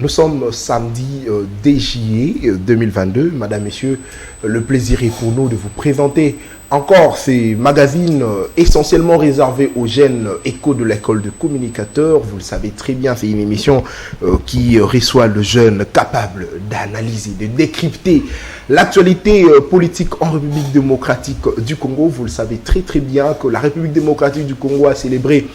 Nous sommes samedi 10 juillet 2022. Madame, Messieurs, le plaisir est pour nous de vous présenter encore ces magazines essentiellement réservés aux jeunes échos de l'école de communicateurs. Vous le savez très bien, c'est une émission qui reçoit le jeune capable d'analyser, de décrypter l'actualité politique en République démocratique du Congo. Vous le savez très bien que la République démocratique du Congo a célébré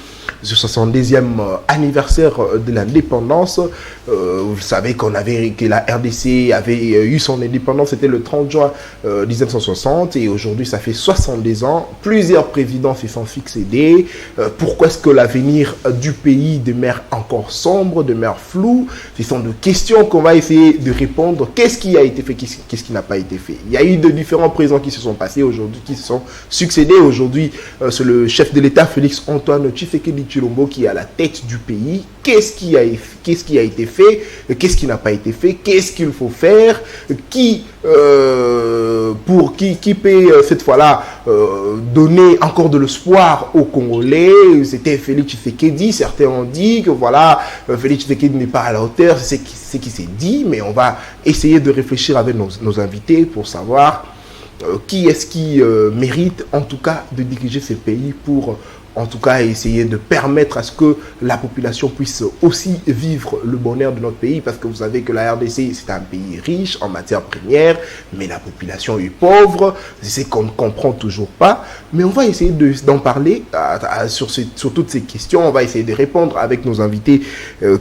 ce 70e anniversaire de l'indépendance. Vous savez que la RDC avait eu son indépendance, c'était le 30 juin 1960, et aujourd'hui ça fait 70 ans. Plusieurs présidents se sont succédés. Pourquoi est-ce que l'avenir du pays demeure encore sombre, demeure flou? Ce sont des questions qu'on va essayer de répondre. Qu'est-ce qui a été fait, qu'est-ce qui n'a pas été fait? Il y a eu de différents présidents qui se sont passés aujourd'hui, qui se sont succédés. Aujourd'hui, c'est le chef de l'État, Félix Antoine Tshisekedi Tshilombo, qui est à la tête du pays. Qu'est-ce qui a été fait? Qu'est-ce qui n'a pas été fait? Qu'est-ce qu'il faut faire? Qui peut cette fois-là donner encore de l'espoir aux Congolais? C'était Félix Tshisekedi. Certains ont dit que voilà, Félix Tshisekedi n'est pas à la hauteur. C'est ce qui s'est dit, mais on va essayer de réfléchir avec nos invités pour savoir qui est-ce qui mérite en tout cas de diriger ce pays pour en tout cas essayer de permettre à ce que la population puisse aussi vivre le bonheur de notre pays, parce que vous savez que la RDC c'est un pays riche en matières premières, mais la population est pauvre. C'est ce qu'on ne comprend toujours pas, mais on va essayer d'en parler sur toutes ces questions. On va essayer de répondre avec nos invités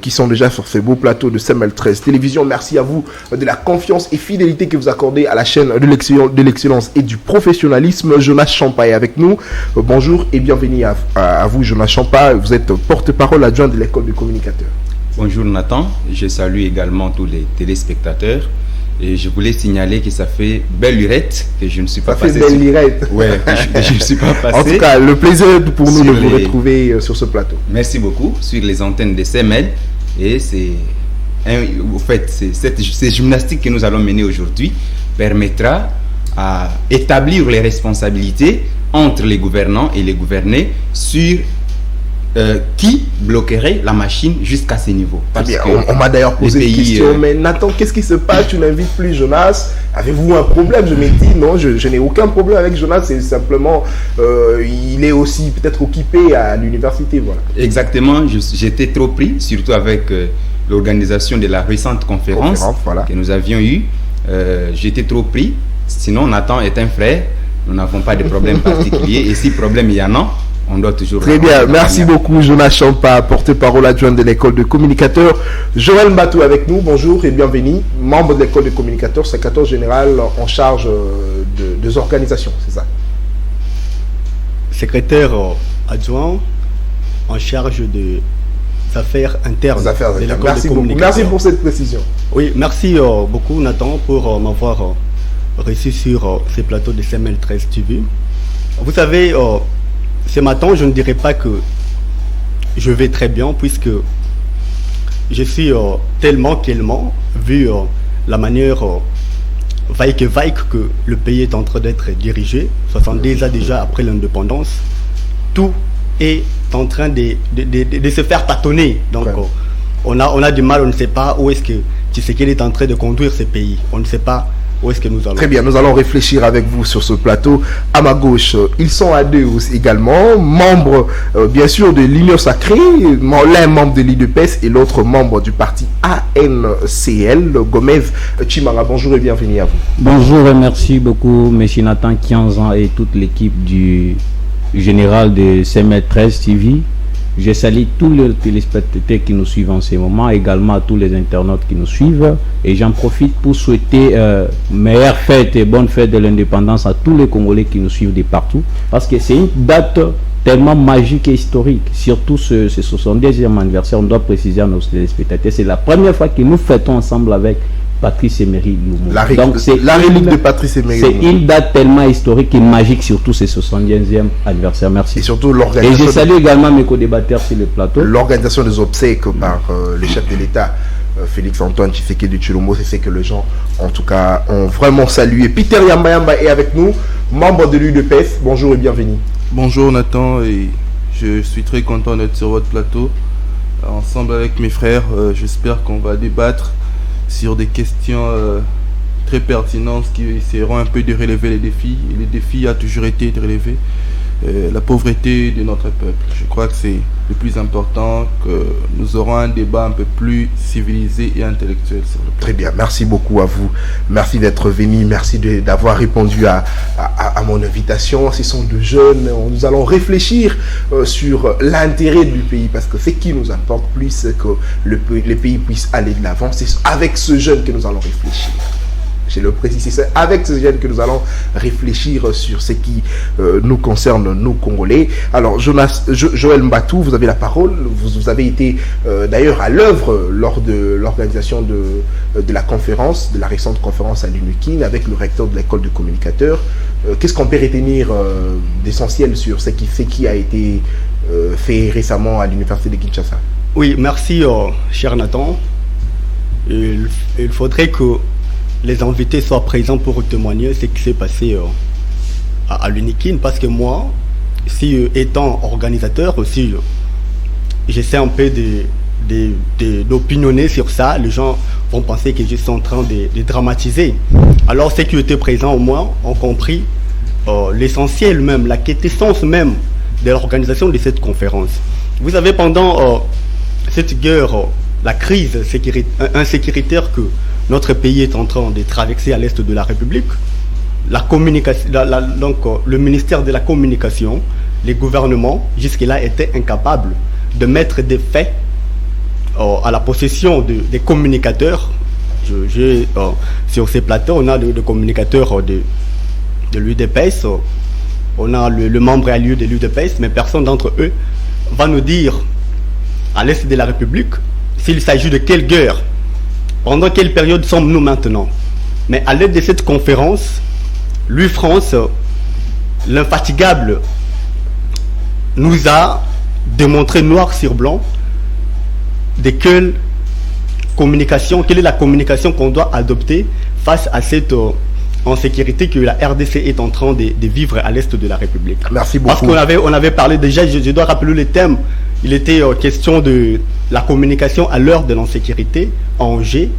qui sont déjà sur ce beau plateau de CML13 Télévision. Merci à vous de la confiance et fidélité que vous accordez à la chaîne de l'excellence et du professionnalisme. Jonas Champa est avec nous. Bonjour et bienvenue à vous, Jonas Champa. Vous êtes porte-parole adjoint de l'école de communicateurs. Bonjour Nathan, je salue également tous les téléspectateurs et je voulais signaler que ça fait belle lurette que je ne suis pas passé. Ça fait belle lurette. Ouais, je ne suis pas passé. En tout cas, le plaisir pour nous de vous retrouver sur ce plateau. Merci beaucoup sur les antennes de CML, et au fait, ces gymnastiques que nous allons mener aujourd'hui permettra à établir les responsabilités entre les gouvernants et les gouvernés sur qui bloquerait la machine jusqu'à ce niveau. Bien, on m'a d'ailleurs posé une question, mais Nathan, qu'est-ce qui se passe? Tu n'invites plus Jonas? Avez-vous un problème? Je me dis non, je n'ai aucun problème avec Jonas, c'est simplement il est aussi peut-être occupé à l'université. Voilà. Exactement, j'étais trop pris, surtout avec l'organisation de la récente conférence voilà, que nous avions eue. J'étais trop pris, sinon Nathan est un frère. Nous n'avons pas de problème particulier. Et si problème il y en a, on doit toujours... Très bien. Merci beaucoup, Jonas Champa, porte-parole adjoint de l'école de communicateurs. Joël Mbatou avec nous. Bonjour et bienvenue. Membre de l'école de communicateurs, secrétaire général en charge des organisations, c'est ça? Secrétaire adjoint en charge des affaires internes. Merci beaucoup. Merci pour cette précision. Oui, merci beaucoup, Nathan, pour m'avoir reçu sur ces plateaux de CML13 TV. Vous savez, ce matin, je ne dirais pas que je vais très bien, puisque je suis tellement vu la manière vaille que le pays est en train d'être dirigé. 70 ans déjà après l'indépendance, tout est en train de se faire tâtonner. Donc, on a du mal, on ne sait pas où est-ce que Tshisekedi est en train de conduire ce pays. On ne sait pas où est-ce que nous allons. Très bien, nous allons réfléchir avec vous sur ce plateau. À ma gauche, ils sont à deux également, membres bien sûr de l'Union Sacrée, l'un membre de l'IDPS et l'autre membre du parti ANCL, Gomez Chimanga. Bonjour et bienvenue à vous. Bonjour et merci beaucoup, M. Nathan Kianzan et toute l'équipe du général de CML13 TV. Je salue tous les téléspectateurs qui nous suivent en ce moment, également à tous les internautes qui nous suivent. Et j'en profite pour souhaiter meilleure fête et bonne fête de l'indépendance à tous les Congolais qui nous suivent de partout. Parce que c'est une date tellement magique et historique. Surtout ce 70e anniversaire, on doit préciser à nos téléspectateurs. C'est la première fois que nous fêtons ensemble avec Patrice Emery Lumumba. Donc c'est la relique de Patrice Emery Lumumba. C'est une date tellement historique et magique, surtout ce 70e anniversaire. Merci. Et surtout l'organisation. Et je salue également mes co-débatteurs sur le plateau. L'organisation des obsèques par le chef de l'État, Félix Antoine Tshisekedi Tshilombo, c'est ce que les gens, en tout cas, ont vraiment salué. Peter Yamba est avec nous, membre de l'UDPS. Bonjour et bienvenue. Bonjour Nathan, et je suis très content d'être sur votre plateau. ensemble avec mes frères, j'espère qu'on va débattre sur des questions très pertinentes qui essaieront un peu de relever les défis. Et le défi a toujours été de relever la pauvreté de notre peuple. Je crois que c'est le plus important, que nous aurons un débat un peu plus civilisé et intellectuel sur le plan. Très bien, merci beaucoup à vous. Merci d'être venu, merci d'avoir répondu à mon invitation. Ce sont de jeunes, nous allons réfléchir sur l'intérêt du pays, parce que ce qui nous importe plus, c'est que le pays puisse aller de l'avant. C'est avec ce jeune que nous allons réfléchir. Je le précise, c'est avec ce jeune que nous allons réfléchir sur ce qui nous concerne, nous Congolais. Alors, Joël Mbatou, vous avez la parole. Vous avez été d'ailleurs à l'œuvre lors de l'organisation de la conférence, de la récente conférence à l'UNIKIN avec le recteur de l'école de communicateurs. Qu'est-ce qu'on peut retenir d'essentiel sur ce qui a été fait récemment à l'université de Kinshasa? Oui, merci, cher Nathan. Il faudrait que les invités soient présents pour témoigner ce qui s'est passé à l'UNIKIN, parce que moi, étant organisateur aussi, j'essaie un peu d'opinionner sur ça. Les gens vont penser que je suis en train de dramatiser. Alors ceux qui étaient présents au moins ont compris l'essentiel même, la quintessence même de l'organisation de cette conférence. Vous avez pendant cette guerre, la crise insécuritaire que notre pays est en train de traverser à l'est de la République, le ministère de la Communication, les gouvernements, jusque-là, étaient incapables de mettre des faits à la possession des communicateurs. Sur ces plateaux, on a des communicateurs de l'UDPS, on a le membre à lieu de l'UDPS, mais personne d'entre eux va nous dire, à l'est de la République, s'il s'agit de quelle guerre. Pendant quelle période sommes-nous maintenant? Mais à l'aide de cette conférence, l'UFrance, l'infatigable, nous a démontré noir sur blanc quelle est la communication qu'on doit adopter face à cette insécurité que la RDC est en train de vivre à l'est de la République. Merci beaucoup. Parce qu'on avait parlé déjà, je dois rappeler le thème, il était question de la communication à l'heure de l'insécurité, enjeux,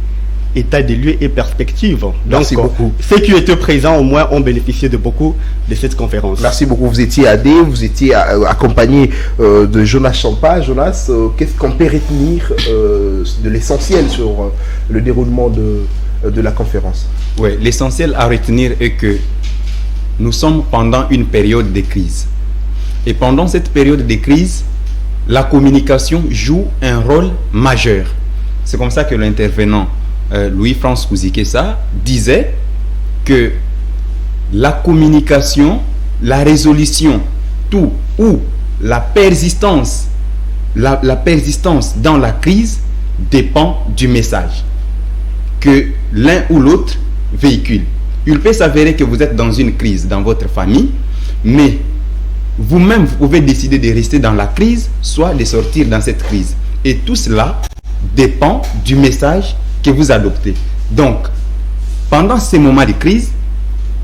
état des lieux et perspectives. Merci beaucoup. Ceux qui étaient présents au moins ont bénéficié de beaucoup de cette conférence. Merci beaucoup. Vous étiez vous étiez accompagné de Jonas Champa. Jonas, qu'est-ce qu'on peut retenir de l'essentiel sur le déroulement de la conférence? Oui, l'essentiel à retenir est que nous sommes pendant une période de crise. Et pendant cette période de crise, la communication joue un rôle majeur. C'est comme ça que l'intervenant Louis-France Kouzikessa disait que la communication, la résolution, tout ou la persistance dans la crise dépend du message que l'un ou l'autre véhicule. Il peut s'avérer que vous êtes dans une crise dans votre famille, mais vous-même, vous pouvez décider de rester dans la crise, soit de sortir dans cette crise. Et tout cela dépend du message que vous adoptez. Donc, pendant ces moments de crise,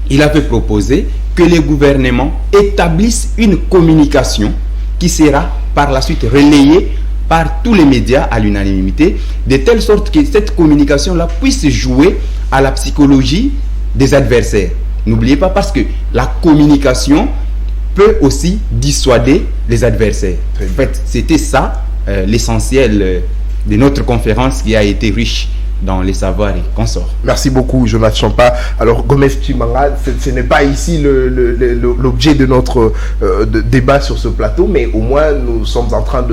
il avait proposé que les gouvernements établissent une communication qui sera par la suite relayée par tous les médias à l'unanimité, de telle sorte que cette communication-là puisse jouer à la psychologie des adversaires. N'oubliez pas, parce que la communication peut aussi dissuader les adversaires. En fait, c'était ça l'essentiel de notre conférence, qui a été riche dans les savoirs et consorts. Merci beaucoup, Jonas Champa. Alors, Gomez Chimanga, ce n'est pas ici l'objet de notre débat sur ce plateau, mais au moins nous sommes en train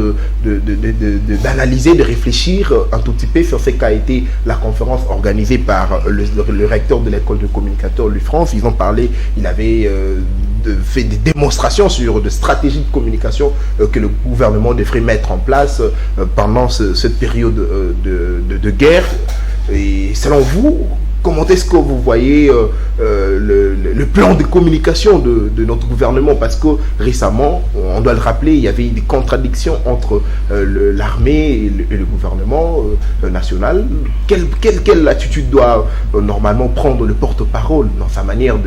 d'analyser, de réfléchir un tout petit peu sur ce qu'a été la conférence organisée par le recteur de l'école de communicateurs l'UFrance. Ils ont parlé, il avait fait des démonstrations sur des stratégies de communication que le gouvernement devrait mettre en place pendant cette période de guerre. Et selon vous, comment est-ce que vous voyez le plan de communication de notre gouvernement? Parce que récemment, on doit le rappeler, il y avait des contradictions entre l'armée et le gouvernement national. Quelle attitude doit normalement prendre le porte-parole dans sa manière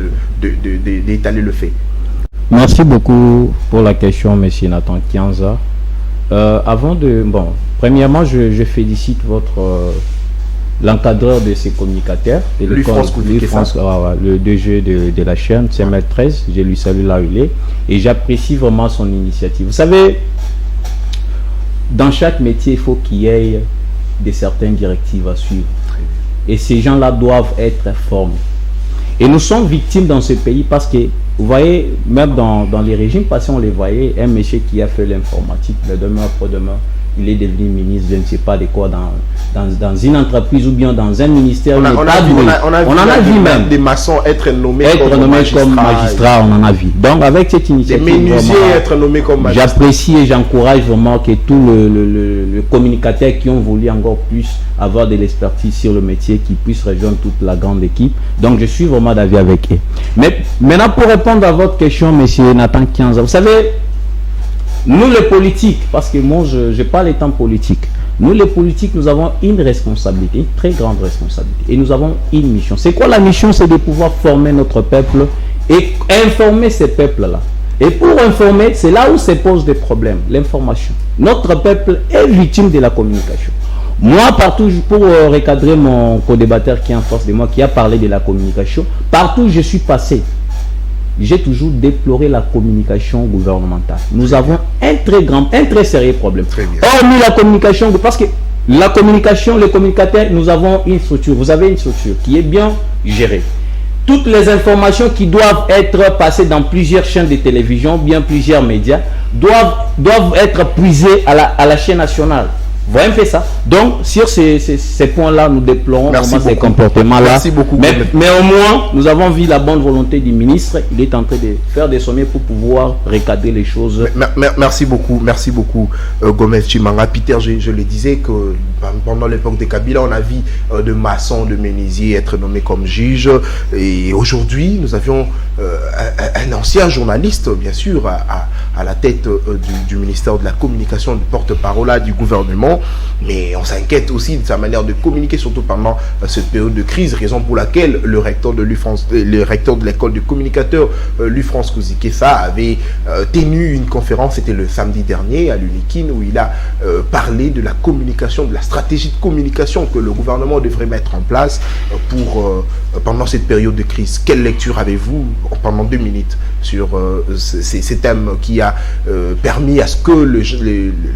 d'étaler le fait? Merci beaucoup pour la question, M. Nathan Kianza. Avant de... Bon, premièrement, je félicite l'encadreur de ces communicateurs. Louis France, le DG de la chaîne, CML 13. Je lui salue là où il est. Et j'apprécie vraiment son initiative. Vous savez, dans chaque métier, il faut qu'il y ait certaines directives à suivre. Et ces gens-là doivent être formés. Et nous sommes victimes dans ce pays parce que, vous voyez, même dans les régimes passés, on les voyait, un monsieur qui a fait l'informatique, le demain après-demain, il est devenu ministre, je ne sais pas de quoi, dans une entreprise ou bien dans un ministère. On a vu même des maçons être nommés comme magistrats, on en a vu. Donc avec cette initiative, des menuisiers être nommés comme magistrats. J'apprécie et j'encourage vraiment que tous les communicateurs qui ont voulu encore plus avoir de l'expertise sur le métier, qui puissent rejoindre toute la grande équipe. Donc je suis vraiment d'avis avec eux. Mais maintenant, pour répondre à votre question, monsieur Nathan Kianza, vous savez, nous les politiques, parce que moi je parle étant politique, nous les politiques, nous avons une responsabilité, une très grande responsabilité, et nous avons une mission. C'est quoi la mission? C'est de pouvoir former notre peuple et informer ces peuples-là. Et pour informer, c'est là où se posent des problèmes, l'information. Notre peuple est victime de la communication. Moi, partout, pour recadrer mon co-débatteur qui est en face de moi, qui a parlé de la communication, partout où je suis passé, j'ai toujours déploré la communication gouvernementale. Nous avons un très sérieux problème. Hormis la communication, parce que la communication, les communicateurs, nous avons une structure. Vous avez une structure qui est bien gérée. Toutes les informations qui doivent être passées dans plusieurs chaînes de télévision, bien plusieurs médias, doivent être puisées à la chaîne nationale. Vous voyez un peu ça. Donc, sur ces points-là, nous déplorons vraiment ces comportements-là. Merci beaucoup. Mais au moins, nous avons vu la bonne volonté du ministre. Il est en train de faire des sommets pour pouvoir recadrer les choses. Merci beaucoup, Gomez Chimanga. Peter, je le disais que pendant l'époque de Kabila, on a vu de maçons, de menuisiers être nommés comme juges. Et aujourd'hui, nous avions un ancien journaliste, bien sûr, à la tête du ministère de la Communication, du porte-parole du gouvernement. Mais on s'inquiète aussi de sa manière de communiquer, surtout pendant cette période de crise, raison pour laquelle le recteur de l'école de communicateurs, Louis France Kouzikessa, avait tenu une conférence, c'était le samedi dernier à l'UNIKIN, où il a parlé de la communication, de la stratégie de communication que le gouvernement devrait mettre en place pendant cette période de crise. Quelle lecture avez-vous pendant 2 minutes sur ces thèmes qui a permis à ce que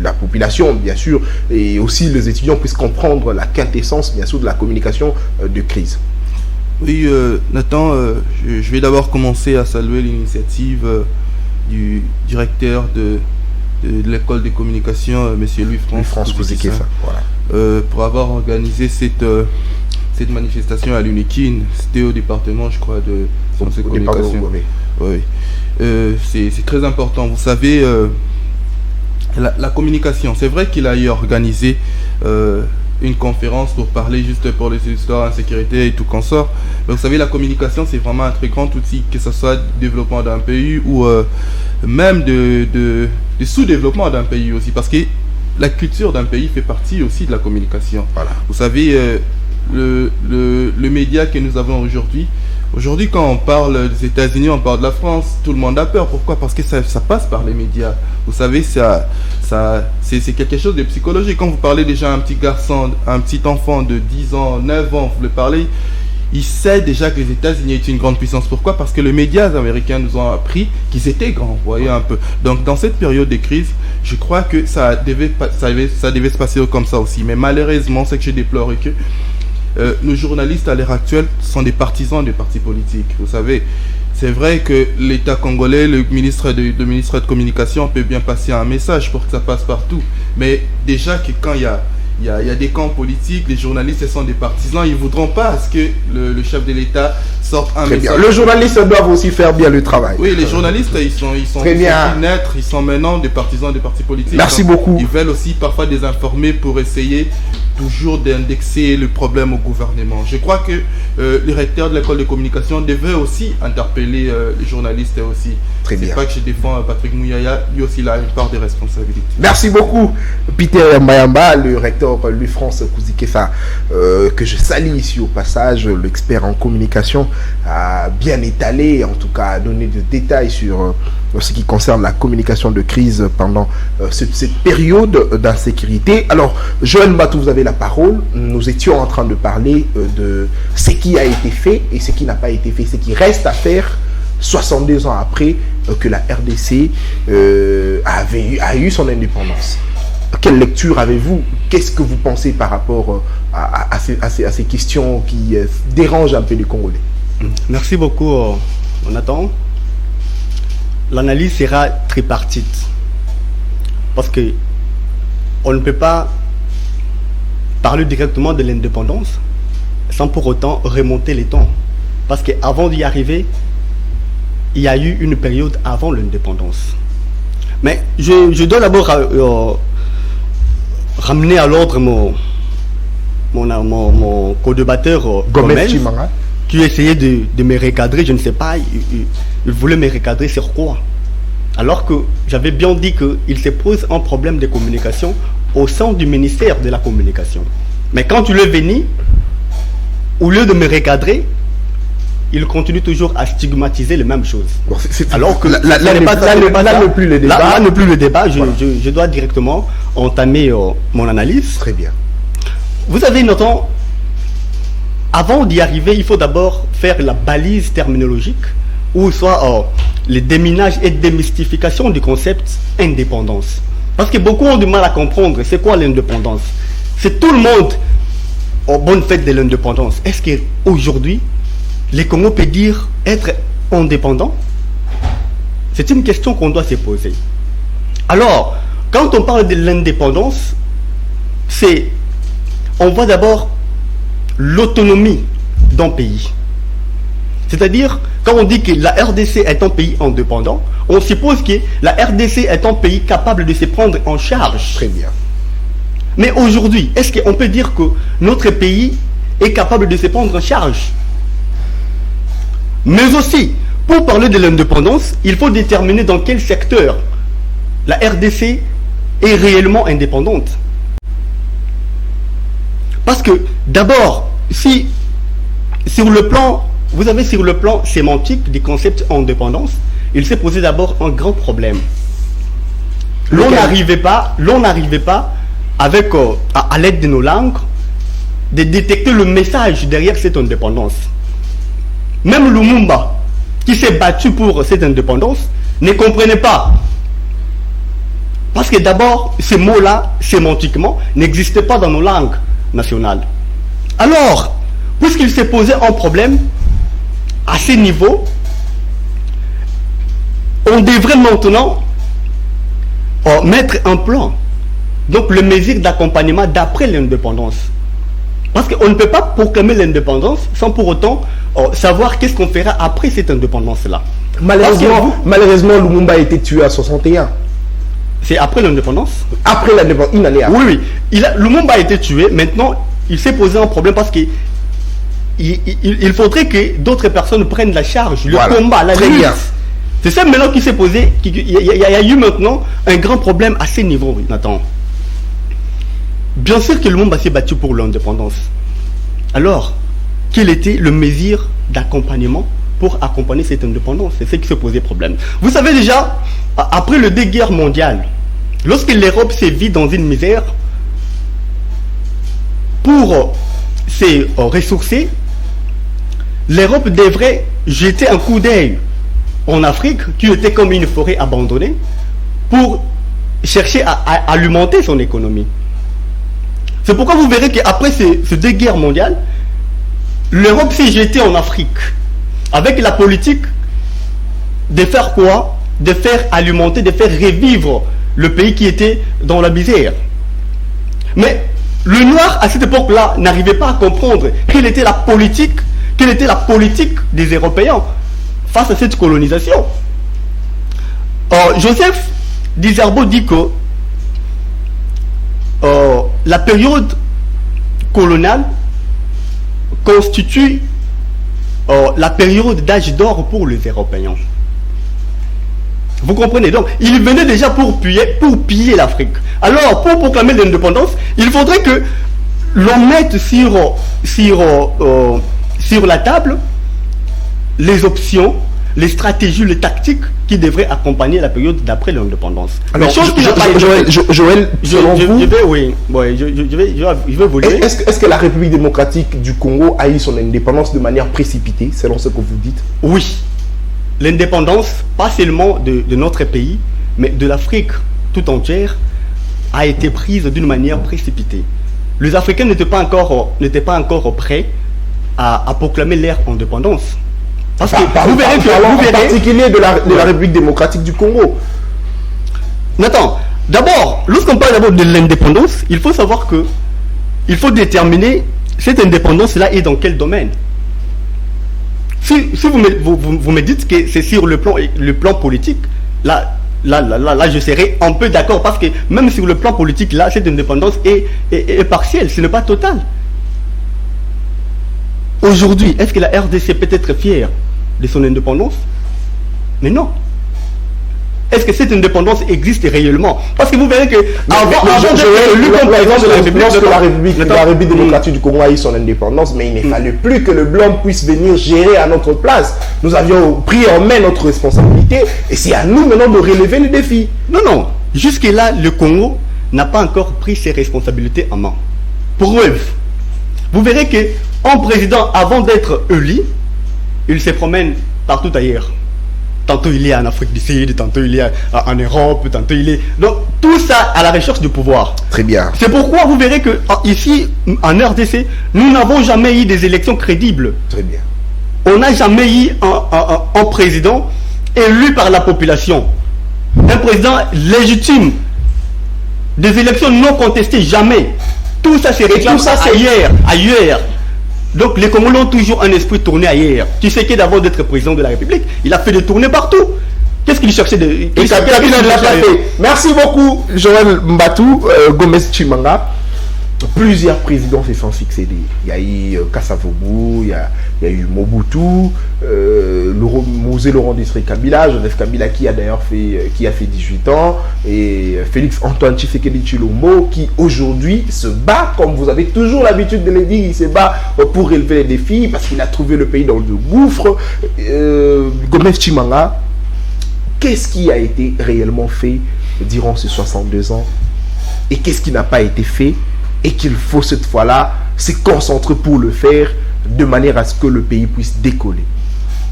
la population, bien sûr, et aussi les étudiants puissent comprendre la quintessence, bien sûr, de la communication de crise? Oui, Nathan, je vais d'abord commencer à saluer l'initiative du directeur de l'école de communication, monsieur Louis France Kouzikessa, voilà. pour avoir organisé cette manifestation à l'UNIKIN. C'était au département, je crois, de sciences et communication. Oui. C'est très important. Vous savez, la communication, c'est vrai qu'il a eu organisé une conférence pour parler juste pour les histoires d'insécurité et tout consort. Mais vous savez, la communication, c'est vraiment un très grand outil, que ce soit du développement d'un pays ou même de sous-développement d'un pays aussi, parce que la culture d'un pays fait partie aussi de la communication. Voilà. Vous savez, le média que nous avons aujourd'hui, quand on parle des États-Unis, on parle de la France, tout le monde a peur. Pourquoi? Parce que ça passe par les médias. Vous savez, c'est quelque chose de psychologique. Quand vous parlez déjà à un petit garçon, un petit enfant de 10 ans, 9 ans, vous le parlez, il sait déjà que les États-Unis est une grande puissance. Pourquoi? Parce que les médias américains nous ont appris qu'ils étaient grands, vous voyez un peu. Donc dans cette période de crise, je crois que ça devait se passer comme ça aussi. Mais malheureusement, ce que je déplore est que nos journalistes à l'heure actuelle sont des partisans des partis politiques. Vous savez, c'est vrai que l'État congolais, le ministre de communication peut bien passer un message pour que ça passe partout. Mais déjà que quand il y a des camps politiques, les journalistes sont des partisans, ils ne voudront pas à ce que le chef de l'État sorte un message. Les journalistes doivent aussi faire bien le travail. Oui, les journalistes, ils sont naître, ils sont maintenant des partisans des partis politiques. Merci beaucoup. Ils veulent aussi parfois désinformer pour essayer toujours d'indexer le problème au gouvernement. Je crois que le recteur de l'école de communication devait aussi interpeller les journalistes aussi. Très bien. C'est pas que je défends Patrick Mouyaya, lui aussi il a une part de responsabilité. Merci beaucoup, Peter Mayamba, le recteur Louis France Kouzikessa, que je salue ici au passage. L'expert en communication a bien étalé, en tout cas a donné des détails sur ce qui concerne la communication de crise pendant cette période d'insécurité. Alors, Joël Mbatou, vous avez la parole. Nous étions en train de parler de ce qui a été fait et ce qui n'a pas été fait, ce qui reste à faire 62 ans après que la RDC a eu son indépendance. Quelle lecture avez-vous? Qu'est-ce que vous pensez par rapport à ces questions qui dérangent un peu les Congolais? Merci beaucoup, Jonathan. L'analyse sera tripartite. Parce que on ne peut pas parler directement de l'indépendance sans pour autant remonter les temps. Parce qu'avant d'y arriver, il y a eu une période avant l'indépendance. Mais je dois d'abord ramener à l'ordre mon co-débatteur Gomez, qui essayait de me recadrer. Je ne sais pas, il voulait me recadrer sur quoi? Alors que j'avais bien dit qu'il se pose un problème de communication au sein du ministère de la communication. Mais quand tu le venu, au lieu de me recadrer, il continue toujours à stigmatiser les mêmes choses. Bon, alors que là n'est plus le débat. Là n'est plus le débat. Voilà. Je dois directement entamer mon analyse. Très bien. Vous avez noté, avant d'y arriver, il faut d'abord faire la balise terminologique, ou soit le déminage et démystification du concept indépendance. Parce que beaucoup ont du mal à comprendre c'est quoi l'indépendance. C'est tout le monde en bonne fête de l'indépendance. Est-ce qu'aujourd'hui, les Congos peuvent dire être indépendants? C'est une question qu'on doit se poser. Alors, quand on parle de l'indépendance, on voit d'abord l'autonomie d'un pays. C'est-à-dire, quand on dit que la RDC est un pays indépendant, on suppose que la RDC est un pays capable de se prendre en charge. Très bien. Mais aujourd'hui, est-ce qu'on peut dire que notre pays est capable de se prendre en charge? Mais aussi, pour parler de l'indépendance, il faut déterminer dans quel secteur la RDC est réellement indépendante. Parce que, d'abord, si sur le plan sémantique du concept indépendance, il s'est posé d'abord un grand problème. L'on n'arrivait pas, avec, à l'aide de nos langues, de détecter le message derrière cette indépendance. Même Lumumba, qui s'est battu pour cette indépendance, ne comprenait pas. Parce que d'abord, ces mots-là, sémantiquement, n'existaient pas dans nos langues nationales. Alors, puisqu'il s'est posé un problème, à ce niveau, on devrait maintenant mettre un plan. Donc, le mesure d'accompagnement d'après l'indépendance. Parce qu'on ne peut pas proclamer l'indépendance sans pour autant savoir qu'est-ce qu'on fera après cette indépendance-là. Malheureusement, Lumumba a été tué à 61. C'est après l'indépendance? Après l'indépendance, une année après. Oui. Lumumba a été tué. Maintenant, il s'est posé un problème parce que il faudrait que d'autres personnes prennent la charge, le combat, la lutte. C'est ça maintenant qui s'est posé. Il y a eu maintenant un grand problème à ce niveau, Nathan. Bien sûr que Lumumba s'est battu pour l'indépendance. Alors, quel était le mesure d'accompagnement pour accompagner cette indépendance? C'est ce qui se posait problème. Vous savez déjà, après les 2 guerres mondiales, lorsque l'Europe s'est vue dans une misère, pour se ressourcer, l'Europe devrait jeter un coup d'œil en Afrique, qui était comme une forêt abandonnée, pour chercher à alimenter son économie. C'est pourquoi vous verrez qu'après ces 2 guerres mondiales, l'Europe s'est jetée en Afrique, avec la politique de faire quoi? De faire alimenter, de faire revivre le pays qui était dans la misère. Mais le noir, à cette époque-là, n'arrivait pas à comprendre quelle était la politique des Européens face à cette colonisation. Joseph Dizerbo dit que la période coloniale constitue la période d'âge d'or pour les Européens. Vous comprenez? Donc, il venait déjà pour piller l'Afrique. Alors, pour proclamer l'indépendance, il faudrait que l'on mette sur la table les options, les stratégies, les tactiques qui devraient accompagner la période d'après l'indépendance. Alors, chose qui n'a pas été Joël, selon vous, je vais vous dire. Est-ce que la République démocratique du Congo a eu son indépendance de manière précipitée, selon ce que vous dites? Oui. L'indépendance, pas seulement de notre pays, mais de l'Afrique tout entière, a été prise d'une manière précipitée. Les Africains n'étaient pas encore prêts à proclamer leur indépendance. Parce que vous verrez en particulier de la République démocratique du Congo. Nathan, d'abord, lorsqu'on parle d'abord de l'indépendance, il faut savoir que il faut déterminer cette indépendance-là est dans quel domaine. Si vous me dites que c'est sur le plan politique, là, je serais un peu d'accord, parce que même sur le plan politique, là, cette indépendance est partielle, ce n'est pas total. Aujourd'hui, est-ce que la RDC peut être fière de son indépendance? Mais non. Est-ce que cette indépendance existe réellement? Parce que vous verrez que la République démocratique du Congo a eu son indépendance, mais il ne fallait plus que le blanc puisse venir gérer à notre place. Nous avions pris en main notre responsabilité et c'est à nous maintenant de relever les défis. Non. Jusque-là, le Congo n'a pas encore pris ses responsabilités en main. Preuve. Vous verrez qu'un président, avant d'être élu, il se promène partout ailleurs. Tantôt il est en Afrique du Sud, tantôt il est en Europe, tantôt il est... Donc tout ça à la recherche du pouvoir. Très bien. C'est pourquoi vous verrez que ici, en RDC, nous n'avons jamais eu des élections crédibles. Très bien. On n'a jamais eu un président élu par la population. Un président légitime. Des élections non contestées, jamais. Tout ça c'est réclame ailleurs. Donc les Congolais ont toujours un esprit tourné ailleurs. Tu sais que d'abord d'être président de la République, il a fait des tournées partout. Qu'est-ce qu'il cherchait de... Merci beaucoup Joël Mbatou, Gomez Chimanga. Plusieurs présidents se sont succédés. Il y a eu Kasavubu, il y a eu Mobutu, Mosé Laurent Desiré Kabila, Joseph Kabila qui a d'ailleurs fait 18 ans, et Félix Antoine Tshisekedi Tshilombo qui aujourd'hui se bat, comme vous avez toujours l'habitude de le dire, il se bat pour relever les défis parce qu'il a trouvé le pays dans le gouffre. Gomez Chimanga, qu'est-ce qui a été réellement fait durant ces 62 ans et qu'est-ce qui n'a pas été fait et qu'il faut cette fois-là se concentrer pour le faire de manière à ce que le pays puisse décoller?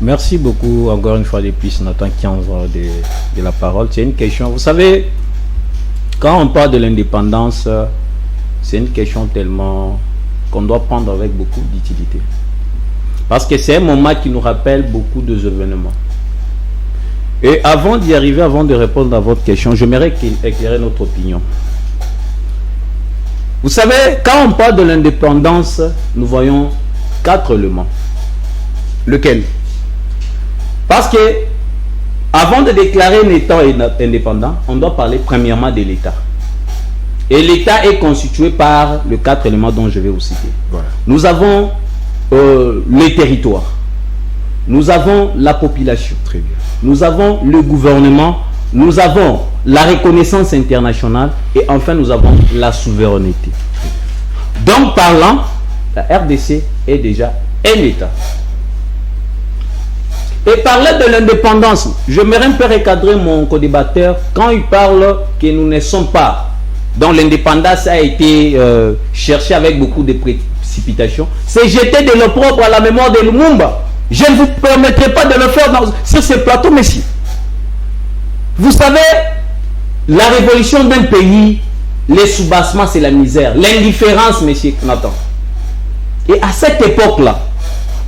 Merci beaucoup encore une fois de plus, Nathan 15 de la parole. C'est une question, vous savez, quand on parle de l'indépendance, c'est une question tellement qu'on doit prendre avec beaucoup d'utilité. Parce que c'est un moment qui nous rappelle beaucoup de événements. Et avant d'y arriver, avant de répondre à votre question, j'aimerais éclairer notre opinion. Vous savez, quand on parle de l'indépendance, nous voyons 4 éléments. Lequel? Parce que, avant de déclarer un État indépendant, on doit parler premièrement de l'État. Et l'État est constitué par les 4 éléments dont je vais vous citer. Voilà. Nous avons les territoires. Nous avons la population. Très bien. Nous avons le gouvernement. Nous avons la reconnaissance internationale et enfin nous avons la souveraineté. Donc parlant, la RDC est déjà un État. Et parler de l'indépendance, j'aimerais un peu recadrer mon co-débatteur quand il parle que nous ne sommes pas. Donc l'indépendance a été cherchée avec beaucoup de précipitation. C'est jeter de l'opprobre à la mémoire de Lumumba. Je ne vous permettrai pas de le faire sur ce plateau, messieurs. Vous savez, la révolution d'un pays, les soubassements, c'est la misère. L'indifférence, monsieur Nathan. Et à cette époque-là,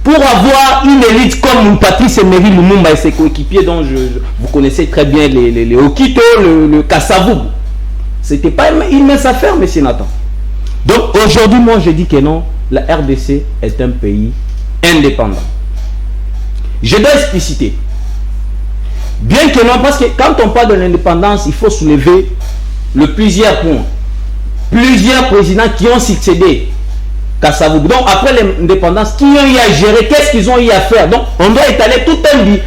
pour avoir une élite comme Patrice Emery Lumumba et ses coéquipiers, dont vous connaissez très bien les Okito, le Kasavubu, c'était pas une mince affaire, monsieur Nathan. Donc aujourd'hui, moi je dis que non, la RDC est un pays indépendant. Je dois expliciter. Bien que non, parce que quand on parle de l'indépendance, il faut soulever plusieurs points. Plusieurs présidents qui ont succédé Kasavubu. Donc après l'indépendance, qui ont eu à gérer, qu'est-ce qu'ils ont eu à faire? Donc on doit étaler tout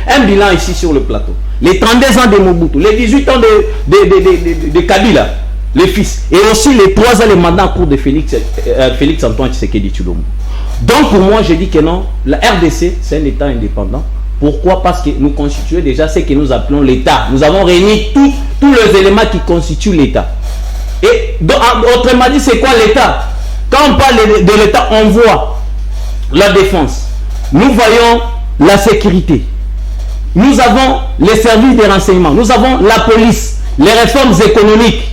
un bilan ici sur le plateau. Les 32 ans de Mobutu, les 18 ans de Kabila, les fils, et aussi les 3 ans de mandat en cours de Félix Antoine Tshisekedi Tshilombo. Donc pour moi, je dis que non, la RDC, c'est un État indépendant. Pourquoi? Parce que nous constituons déjà ce que nous appelons l'État. Nous avons réuni tous les éléments qui constituent l'État. Et autrement dit, c'est quoi l'État? Quand on parle de l'État, on voit la défense. Nous voyons la sécurité. Nous avons les services de renseignement. Nous avons la police, les réformes économiques.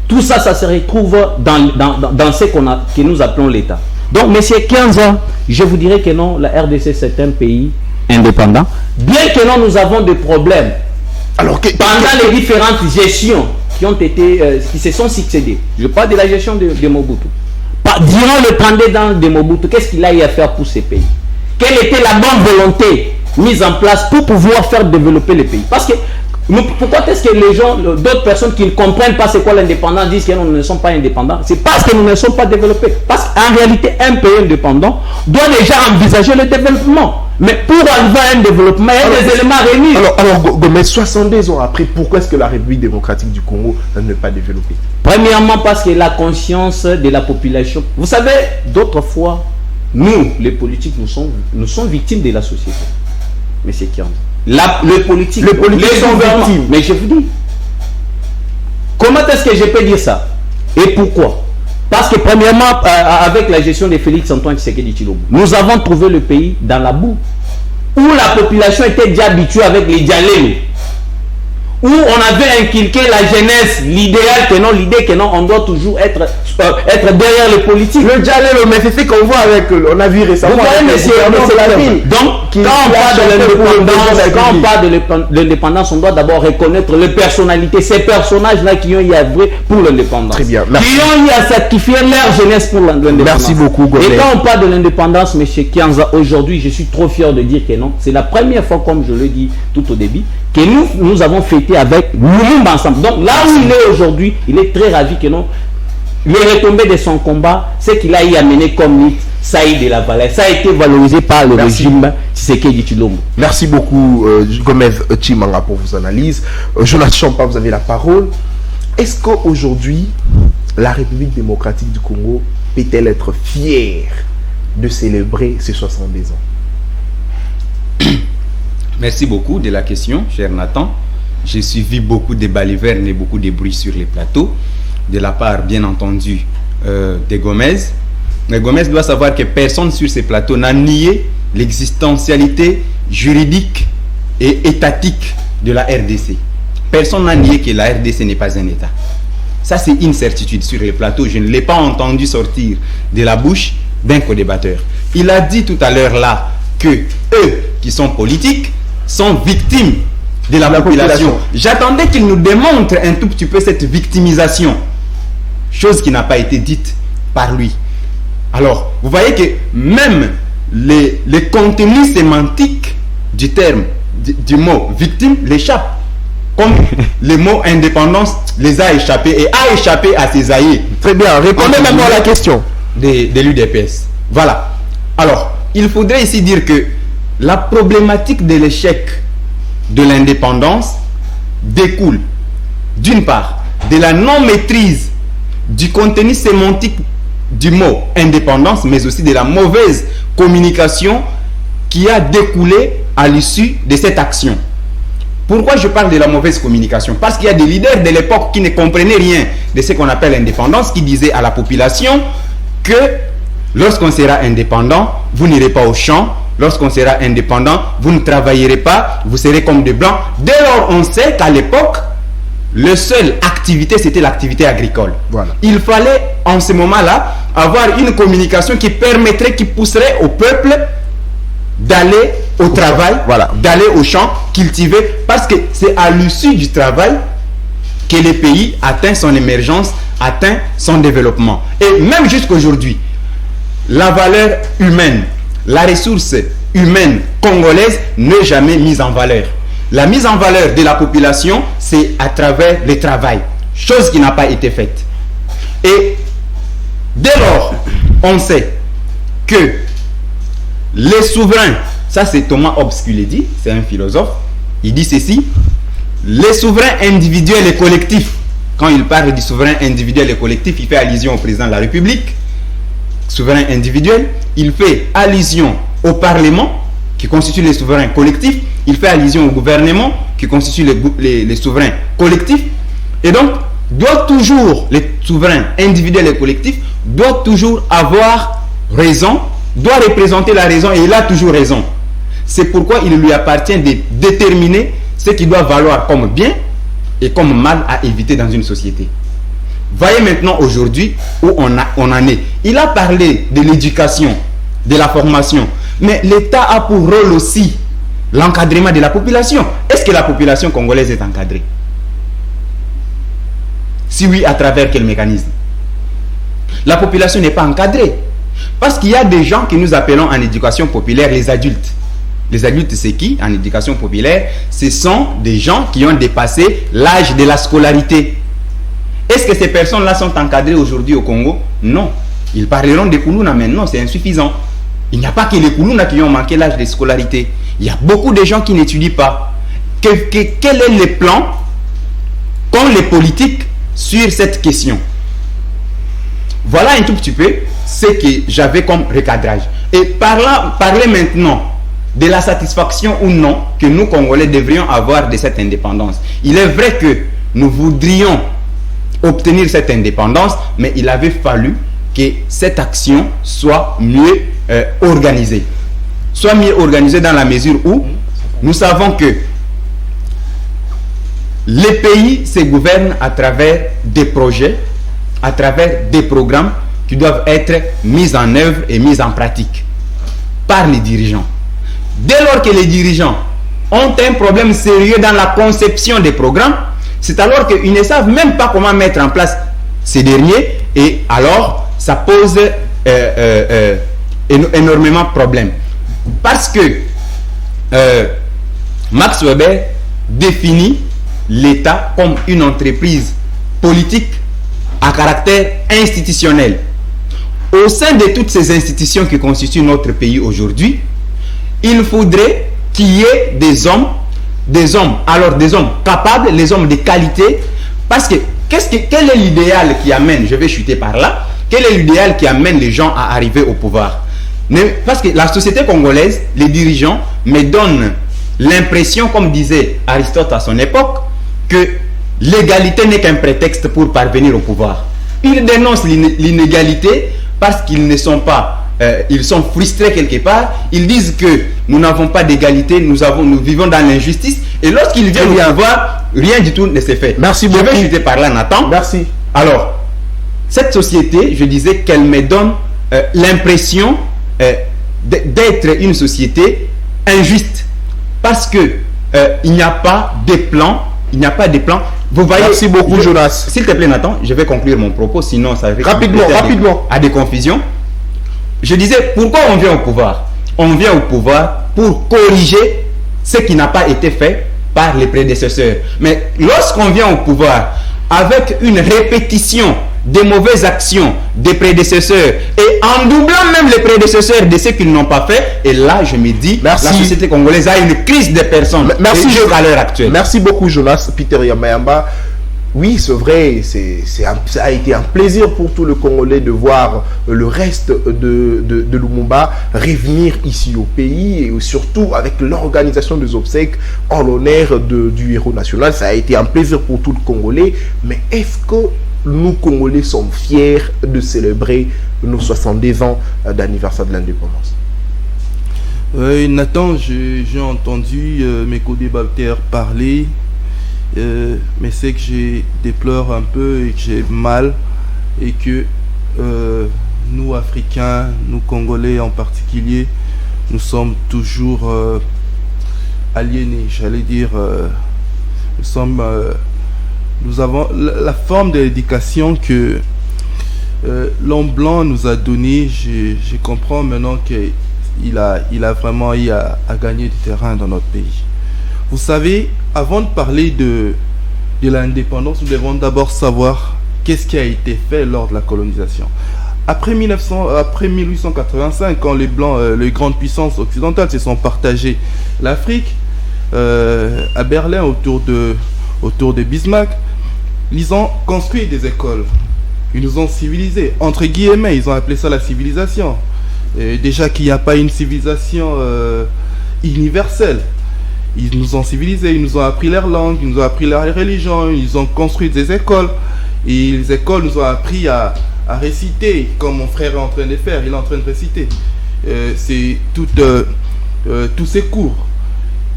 Tout ça, ça se retrouve dans ce que nous appelons l'État. Donc, monsieur 15 ans, je vous dirais que non, la RDC, c'est un pays indépendant. Bien que non, nous avons des problèmes. Alors que pendant les différentes gestions qui se sont succédées, je parle de la gestion de Mobutu. Durant le pendant de Mobutu, qu'est-ce qu'il a eu à faire pour ces pays? Quelle était la bonne volonté mise en place pour pouvoir faire développer les pays? Parce que pourquoi est-ce que les gens, d'autres personnes qui ne comprennent pas c'est quoi l'indépendance disent que nous ne sommes pas indépendants? C'est parce que nous ne sommes pas développés. Parce qu'en réalité, un pays indépendant doit déjà envisager le développement. Mais pour arriver à un développement, il y a des éléments réunis. Alors, mais 72 ans après, pourquoi est-ce que la République démocratique du Congo n'est pas développée? Premièrement, parce que la conscience de la population. Vous savez, d'autres fois, nous, les politiques, nous sommes victimes de la société. Mais c'est qui en les politiques sont victimes. Mais je vous dis, comment est-ce que je peux dire ça? Et pourquoi? Parce que premièrement, avec la gestion de Félix Antoine Tshisekedi Tshilombo, nous avons trouvé le pays dans la boue, où la population était déjà habituée avec les dialèmes, où on avait inculqué la jeunesse, l'idéal que non, l'idée que non, on doit toujours être derrière les politiques. Le dialème, mais c'est ce qu'on voit avec, on a vu récemment. Vous voyez, monsieur, c'est la vie. Donc, quand on parle de l'indépendance, on doit d'abord reconnaître les personnalités, ces personnages-là qui ont y œuvré pour l'indépendance. Très bien. Merci. Qui ont y à sacrifier leur jeunesse pour l'indépendance. Merci beaucoup, Gomez. Et quand on parle de l'indépendance, monsieur Kianza, aujourd'hui, je suis trop fier de dire que non. C'est la première fois, comme je le dis tout au début, que nous avons fêté avec Lumumba ensemble. Donc là où il est aujourd'hui, il est très ravi que non. Les retombées de son combat, c'est qu'il a y amené comme mythe Saïd de la Valais. Ça a été valorisé par le régime Tshisekedi Tshilombo. Merci beaucoup, Gomez Chimanga, pour vos analyses. Jonas Champa, vous avez la parole. Est-ce qu'aujourd'hui, la République démocratique du Congo peut-elle être fière de célébrer ses 70 ans? Merci beaucoup de la question, cher Nathan. J'ai suivi beaucoup de balivernes et beaucoup de bruit sur les plateaux, de la part, bien entendu, de Gomez. Mais Gomez doit savoir que personne sur ces plateaux n'a nié l'existentialité juridique et étatique de la RDC. Personne n'a nié que la RDC n'est pas un État. Ça, c'est une certitude sur les plateaux. Je ne l'ai pas entendu sortir de la bouche d'un co-débatteur. Il a dit tout à l'heure là que eux, qui sont politiques, sont victimes de la population. J'attendais qu'il nous démontre un tout petit peu cette victimisation, chose qui n'a pas été dite par lui. Alors, vous voyez que même les contenus sémantiques du terme, du mot victime, l'échappent. Comme le mot indépendance les a échappés et a échappé à ses aïeux. Très bien, répondez d'abord à la question de l'UDPS. Voilà. Alors, il faudrait ici dire que la problématique de l'échec de l'indépendance découle, d'une part, de la non-maîtrise du contenu sémantique du mot indépendance, mais aussi de la mauvaise communication qui a découlé à l'issue de cette action. Pourquoi je parle de la mauvaise communication? Parce qu'il y a des leaders de l'époque qui ne comprenaient rien de ce qu'on appelle l'indépendance, qui disaient à la population que lorsqu'on sera indépendant, vous n'irez pas au champ. Lorsqu'on sera indépendant, vous ne travaillerez pas, vous serez comme des blancs. Dès lors, on sait qu'à l'époque, la seule activité, c'était l'activité agricole. Voilà. Il fallait, en ce moment-là, avoir une communication qui permettrait, qui pousserait au peuple d'aller au travail, voilà, d'aller au champ, cultiver, parce que c'est à l'issue du travail que le pays atteint son émergence, atteint son développement. Et même jusqu'aujourd'hui, la valeur humaine, la ressource humaine congolaise n'est jamais mise en valeur. La mise en valeur de la population, c'est à travers le travail, chose qui n'a pas été faite. Et dès lors, on sait que les souverains, ça c'est Thomas Hobbes qui le dit, c'est un philosophe, il dit ceci: les souverains individuels et collectifs, quand il parle du souverain individuel et collectif, il fait allusion au président de la République, souverain individuel, il fait allusion au Parlement, qui constituent les souverains collectifs. Il fait allusion au gouvernement qui constitue les souverains collectifs. Et donc, doit toujours, les souverains individuels et collectifs, doivent toujours avoir raison, doit représenter la raison et il a toujours raison. C'est pourquoi il lui appartient de déterminer ce qui doit valoir comme bien et comme mal à éviter dans une société. Voyez maintenant aujourd'hui où on en est. Il a parlé de l'éducation, de la formation, mais l'État a pour rôle aussi l'encadrement de la population. Est-ce que la population congolaise est encadrée? Si oui, à travers quel mécanisme? La population n'est pas encadrée. Parce qu'il y a des gens que nous appelons en éducation populaire les adultes. Les adultes, c'est qui en éducation populaire? Ce sont des gens qui ont dépassé l'âge de la scolarité. Est-ce que ces personnes-là sont encadrées aujourd'hui au Congo? Non. Ils parleront des Koulouna, mais non, c'est insuffisant. Il n'y a pas que les Koulouna qui ont manqué l'âge de scolarité. Il y a beaucoup de gens qui n'étudient pas. Quel est le plan qu'ont les politiques sur cette question? Voilà un tout petit peu ce que j'avais comme recadrage. Et parler maintenant de la satisfaction ou non que nous, Congolais, devrions avoir de cette indépendance. Il est vrai que nous voudrions obtenir cette indépendance, mais il avait fallu que cette action soit mieux organisée. Soit mieux organisée dans la mesure où nous savons que les pays se gouvernent à travers des projets, à travers des programmes qui doivent être mis en œuvre et mis en pratique par les dirigeants. Dès lors que les dirigeants ont un problème sérieux dans la conception des programmes, c'est alors qu'ils ne savent même pas comment mettre en place ces derniers et alors ça pose énormément de problèmes. Parce que Max Weber définit l'État comme une entreprise politique à caractère institutionnel. Au sein de toutes ces institutions qui constituent notre pays aujourd'hui, il faudrait qu'il y ait des hommes capables, les hommes de qualité, parce que quel est l'idéal qui amène, je vais chuter par là, quel est l'idéal qui amène les gens à arriver au pouvoir? Parce que la société congolaise, les dirigeants me donnent l'impression, comme disait Aristote à son époque, que l'égalité n'est qu'un prétexte pour parvenir au pouvoir. Ils dénoncent l'inégalité parce qu'ils ne sont pas, ils sont frustrés quelque part. Ils disent que nous n'avons pas d'égalité, nous vivons dans l'injustice. Et lorsqu'ils viennent au pouvoir, rien du tout ne s'est fait. Merci beaucoup. Je vais chuter par là, Nathan. Merci. Alors, cette société, je disais qu'elle me donne l'impression d'être une société injuste parce que il n'y a pas de plan. Il n'y a pas de plan. Vous voyez. Merci beaucoup, Jonas. S'il te plaît, Nathan, je vais conclure mon propos, sinon ça risque rapidement à des confusions. Je disais, pourquoi on vient au pouvoir? On vient au pouvoir pour corriger ce qui n'a pas été fait par les prédécesseurs. Mais lorsqu'on vient au pouvoir avec une répétition des mauvaises actions des prédécesseurs et en doublant même les prédécesseurs de ce qu'ils n'ont pas fait, et là je me dis, la société congolaise a une crise des personnes. Merci à l'heure actuelle. Merci beaucoup, Jonas. Peter Yamayamba. Oui, c'est vrai, ça a été un plaisir pour tout le Congolais de voir le reste de Lumumba revenir ici au pays et surtout avec l'organisation des obsèques en l'honneur du héros national. Ça a été un plaisir pour tout le Congolais, mais est-ce que nous, Congolais, sommes fiers de célébrer nos 70 ans d'anniversaire de l'indépendance? Nathan, j'ai entendu mes co-débatteurs parler, mais c'est que je déplore un peu et que j'ai mal, et que nous, Africains, nous, Congolais en particulier, nous sommes toujours aliénés, j'allais dire, nous avons la forme de l'éducation que l'homme blanc nous a donnée. Je comprends maintenant qu'il a vraiment eu à gagner du terrain dans notre pays. Vous savez, avant de parler de l'indépendance, nous devons d'abord savoir qu'est-ce qui a été fait lors de la colonisation. Après 1885, quand les Blancs, les grandes puissances occidentales se sont partagées l'Afrique, à Berlin autour de Bismarck, ils ont construit des écoles. Ils nous ont civilisés. Entre guillemets, ils ont appelé ça la civilisation. Et déjà qu'il n'y a pas une civilisation universelle. Ils nous ont civilisés, ils nous ont appris leur langue, ils nous ont appris leur religion, ils ont construit des écoles. Et les écoles nous ont appris à réciter, comme mon frère est en train de faire, il est en train de réciter. C'est tous ces cours.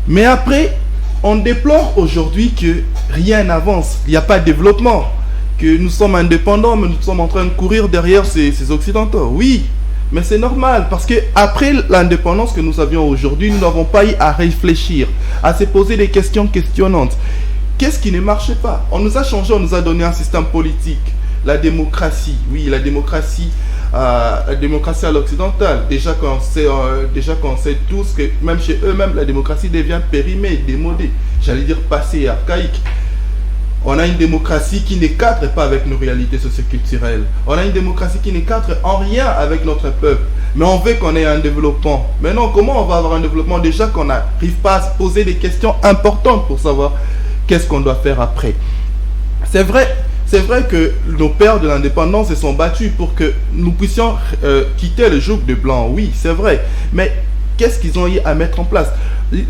Mais après, on déplore aujourd'hui que rien n'avance, il n'y a pas de développement, que nous sommes indépendants, mais nous sommes en train de courir derrière ces Occidentaux. Oui, mais c'est normal, parce que après l'indépendance que nous avions aujourd'hui, nous n'avons pas eu à réfléchir, à se poser des questions questionnantes. Qu'est-ce qui ne marchait pas? On nous a changé, on nous a donné un système politique, la démocratie, oui, la démocratie à l'occidental. Déjà qu'on sait tous que même chez eux-mêmes, la démocratie devient périmée, démodée, j'allais dire passée, archaïque. On a une démocratie qui ne cadre pas avec nos réalités socioculturelles. On a une démocratie qui ne cadre en rien avec notre peuple. Mais on veut qu'on ait un développement. Mais non, comment on va avoir un développement déjà qu'on n'arrive pas à se poser des questions importantes pour savoir qu'est-ce qu'on doit faire après? C'est vrai que nos pères de l'indépendance se sont battus pour que nous puissions quitter le joug de blanc. Oui, c'est vrai. Mais qu'est-ce qu'ils ont eu à mettre en place?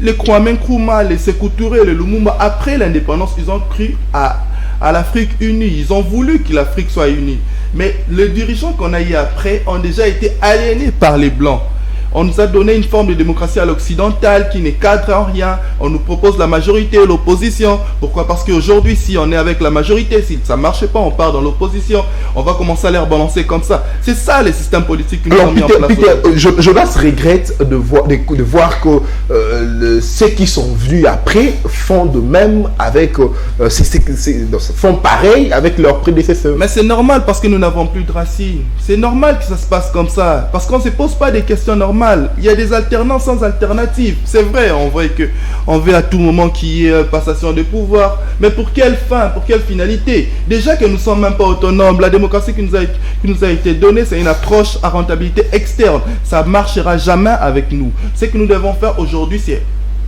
Les Kwame Nkrumah, les Sékou Touré, les Lumumba, après l'indépendance, ils ont cru à l'Afrique unie. Ils ont voulu que l'Afrique soit unie. Mais les dirigeants qu'on a eu après ont déjà été aliénés par les Blancs. On nous a donné une forme de démocratie à l'occidentale qui ne cadre en rien. On nous propose la majorité et l'opposition. Pourquoi? Parce qu'aujourd'hui, si on est avec la majorité, si ça ne marche pas, on part dans l'opposition. On va commencer à les rebalancer comme ça. C'est ça les systèmes politiques que nous avons mis en place. Jonas regrette de voir que ceux qui sont venus après font de même avec... font pareil avec leurs prédécesseurs. Mais c'est normal parce que nous n'avons plus de racines. C'est normal que ça se passe comme ça. Parce qu'on ne se pose pas des questions normales. Il y a des alternances sans alternative. C'est vrai, on veut à tout moment qu'il y ait passation de pouvoir. Mais pour quelle fin, pour quelle finalité? Déjà que nous ne sommes même pas autonomes. La démocratie qui nous a été donnée, c'est une approche à rentabilité externe. Ça ne marchera jamais avec nous. Ce que nous devons faire aujourd'hui, c'est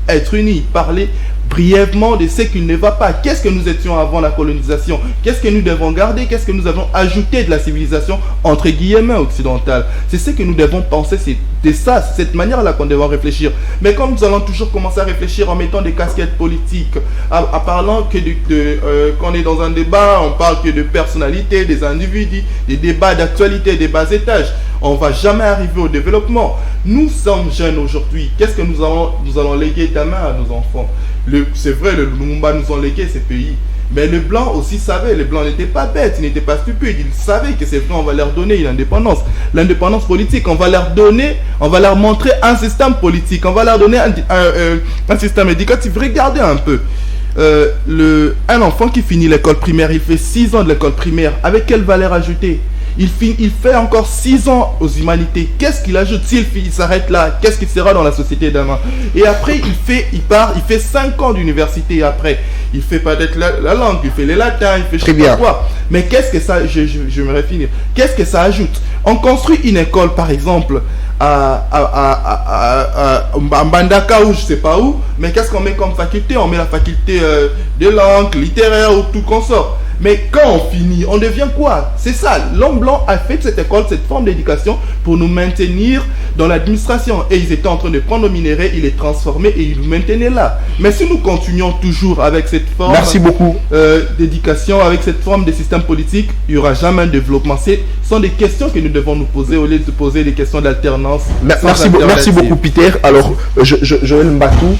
être unis, parler brièvement de ce qui ne va pas. Qu'est-ce que nous étions avant la colonisation? Qu'est-ce que nous devons garder? Qu'est-ce que nous avons ajouté de la civilisation entre guillemets occidentale? C'est ce que nous devons penser, c'est de ça, cette manière-là qu'on doit réfléchir. Mais comme nous allons toujours commencer à réfléchir en mettant des casquettes politiques, en parlant que qu'on est dans un débat, on parle que de personnalité, des individus, des débats d'actualité, des bas étages, on ne va jamais arriver au développement. Nous sommes jeunes aujourd'hui. Qu'est-ce que nous allons léguer demain à nos enfants? C'est vrai, le Lumumba nous ont légué ces pays. Mais les Blancs aussi savaient, les Blancs n'étaient pas bêtes, ils n'étaient pas stupides, ils savaient que c'est vrai, on va leur donner une indépendance. L'indépendance politique, on va leur montrer un système politique, on va leur donner un système éducatif. Regardez un peu, un enfant qui finit l'école primaire, il fait 6 ans de l'école primaire, avec quelle valeur ajoutée? Il fait encore 6 ans aux humanités. Qu'est-ce qu'il ajoute? S'il s'arrête là, qu'est-ce qu'il sera dans la société demain? Et après, il fait 5 ans d'université après. Il fait peut-être la langue, il fait les latins, il fait je sais pas quoi. Mais qu'est-ce que ça, je me finir. Qu'est-ce que ça ajoute? On construit une école, par exemple, à Mbandaka ou je sais pas où, mais qu'est-ce qu'on met comme faculté? On met la faculté de langue, littéraire ou tout consort. Mais quand on finit, on devient quoi? C'est ça, l'homme blanc a fait cette école, cette forme d'éducation pour nous maintenir dans l'administration. Et ils étaient en train de prendre nos minéraux, ils les transformaient et ils nous maintenaient là. Mais si nous continuons toujours avec cette forme d'éducation, avec cette forme de système politique, il n'y aura jamais de développement. Ce sont des questions que nous devons nous poser au lieu de poser des questions d'alternance. Merci beaucoup Peter. Alors, Joël Mbatou,